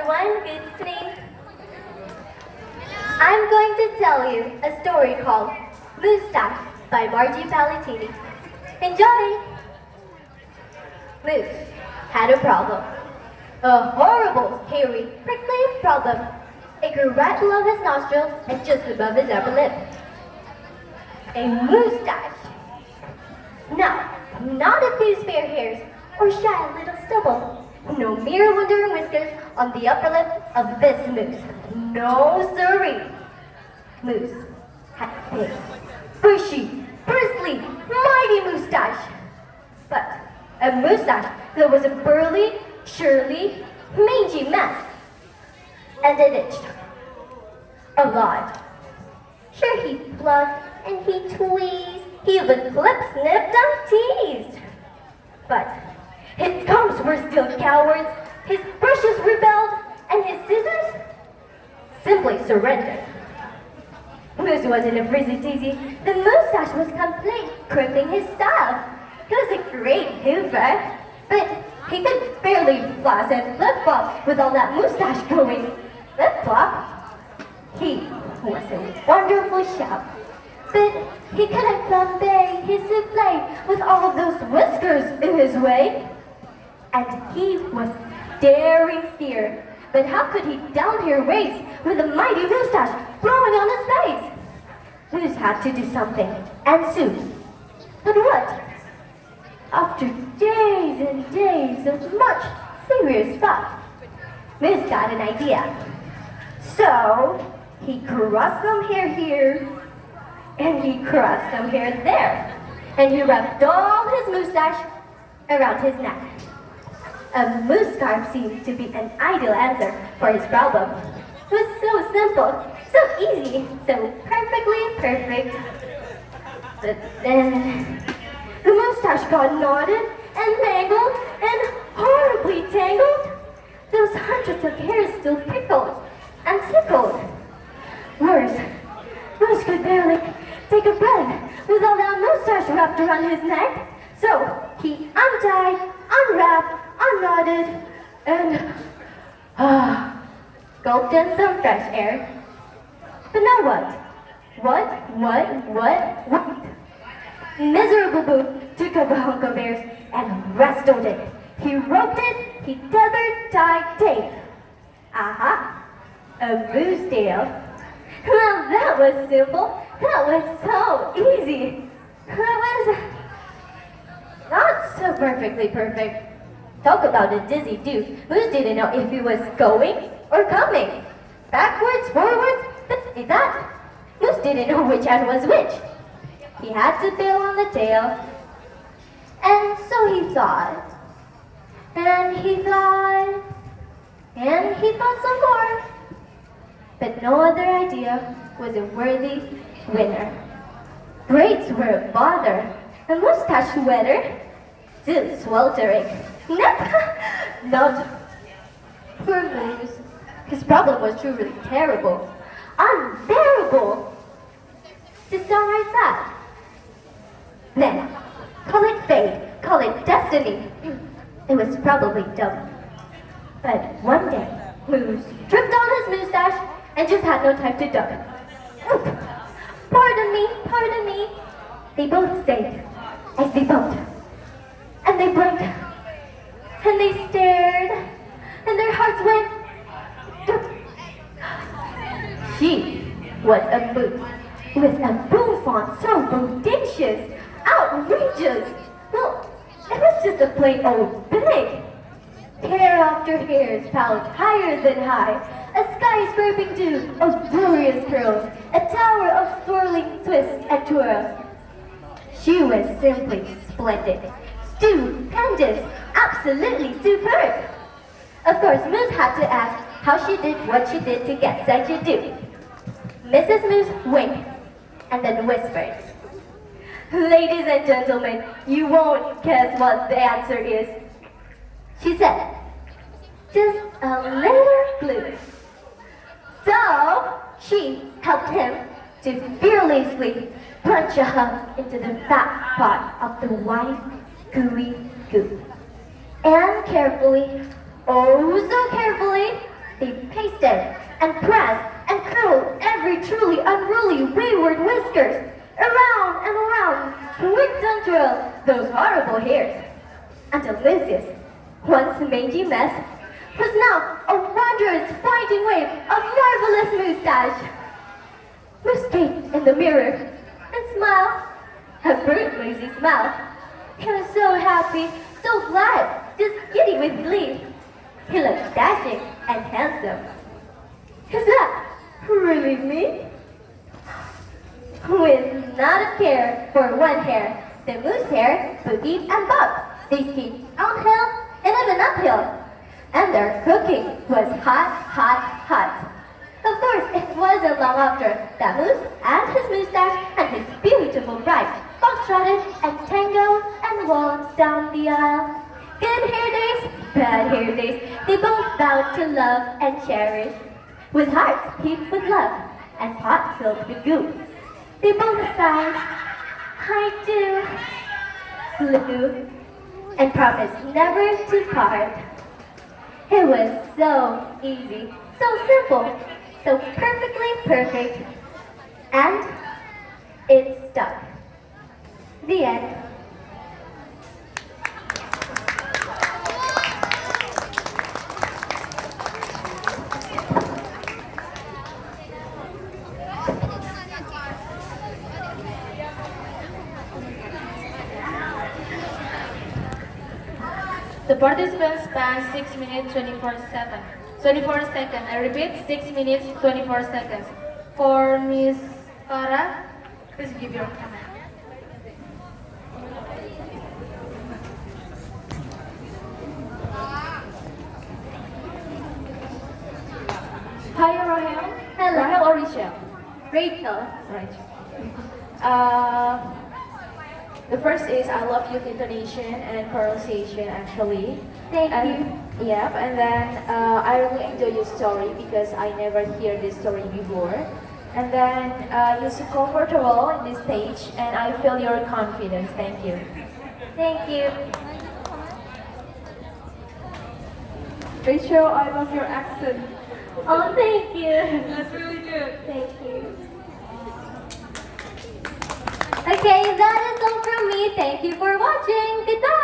everyone. Good evening. I'm going to tell you a story called Moustache by Margie Palatini. Enjoy! Moose had a problem. A horrible, hairy, prickly problem. It grew right below his nostrils and just above his upper lip. A moustache. Now, not a few spare hairs or shy little stubble. No mere wandering whiskers on the upper lip of this moose. No siree. Moose had a big, bushy, bristly, mighty moustache. But a moustache that was a burly, surly, mangy mess. And it itched. A lot. Sure, he plucked and he tweezed. He even clipped, snipped, and teased. But his combs were still cowards, his brushes rebelled, and his scissors simply surrendered. Moose wasn't a frizzy-teasy. The moustache was complete, crimping his style. He was a great hoover, but he could barely floss and flip-flop with all that moustache going. Flip-flop? He was a wonderful chef, but he couldn't flambe his souffle with all of those whiskers in his way. And he was daring steer. But how could he down here race with a mighty moustache blowing on his face? Moose had to do something, and soon. But what? After days and days of much serious thought, Moose got an idea. So he crossed some hair here, and he crossed some hair there, and he wrapped all his moustache around his neck. A moose scarf seemed to be an ideal answer for his problem. It was so simple, so easy, so perfectly perfect. But then the moustache got knotted and mangled and horribly tangled. Those hundreds of hairs still prickled and tickled. Worse, Moose could barely take a breath with all that moustache wrapped around his neck. So he untied, unwrapped, unknotted, and gulped in some fresh air. But now what? What? Miserable Boot took up a hunk of hairs and wrestled it. He roped it, he tethered, tied, taped. Aha! A moose tail. Well, that was simple. That was so easy. That was not so perfectly perfect. Talk about a dizzy do. Moose didn't know if he was going or coming. Backwards, forwards, but that. Moose didn't know which end was which. He had to bail on the tail. And so he thought. And he thought. And he thought some more. But no other idea was a worthy winner. Braids were a bother. A moustache sweater, still sweltering. Not for Moose. His problem was truly terrible, unbearable, to downright sad. Then, call it fate, call it destiny. It was probably dumb. But one day, Moose tripped on his moustache and just had no time to duck. Oop. Pardon me. They both stayed as they bumped. And they blinked. And they stared. And their hearts went. Duck. She was a moose with a boom font so bodacious, outrageous. Well, it was just a plain old big. Hair after hair piled higher than high, a skyscraping dew of glorious curls, a tower of swirling twists and twirls. She was simply splendid, stupendous, absolutely superb. Of course, Moose had to ask how she did what she did to get such a do. Mrs. Moose winked and then whispered, "Ladies and gentlemen, you won't guess what the answer is." She said, "Just a little glue." So she helped him to fearlessly plunge a hug into the fat pot of the white, gooey goo. And carefully, oh so carefully, They pasted and pressed and curled every truly unruly wayward whiskers around and around, twinked and twirled those horrible hairs, until Lucius, once a mangy mess, was now a wondrous pointing wave of marvelous moustache. Who stayed in the mirror and smiled, a brute lazy smile. He was so happy, so glad, just giddy with glee. He looked dashing and handsome. Is that really me? With not a care for one hair, the moose hair boogied and bobbed. They skied downhill and even uphill. And their cooking was hot, hot, hot. Of course, it wasn't long after that moose and his moustache and his beautiful bride foxtrotted and tangoed and waltzed down the aisle. Good hair days, bad hair days, they both vowed to love and cherish. With hearts heaped with love and pots filled with goo. They both sighed, I do, flew, and promised never to part. It was so easy, so simple, so perfectly perfect, and it stuck. The end. The participants span 6 minutes 24 seconds. I repeat, 6 minutes 24 seconds. For Miss Farah, please give your comment. Hi, Rahel. Hello. Rahel or Rachel? Rachel. Right. Uh, the first is I love your intonation and pronunciation actually. Thank and, you. Yep, and then I really enjoy your story because I never hear this story before. And then you're so comfortable in this stage and I feel your confidence. Thank you. Thank you. Rachel, I love your accent. Oh, thank you. That's really good. Thank you. Okay, that is all from me. Thank you for watching. Goodbye.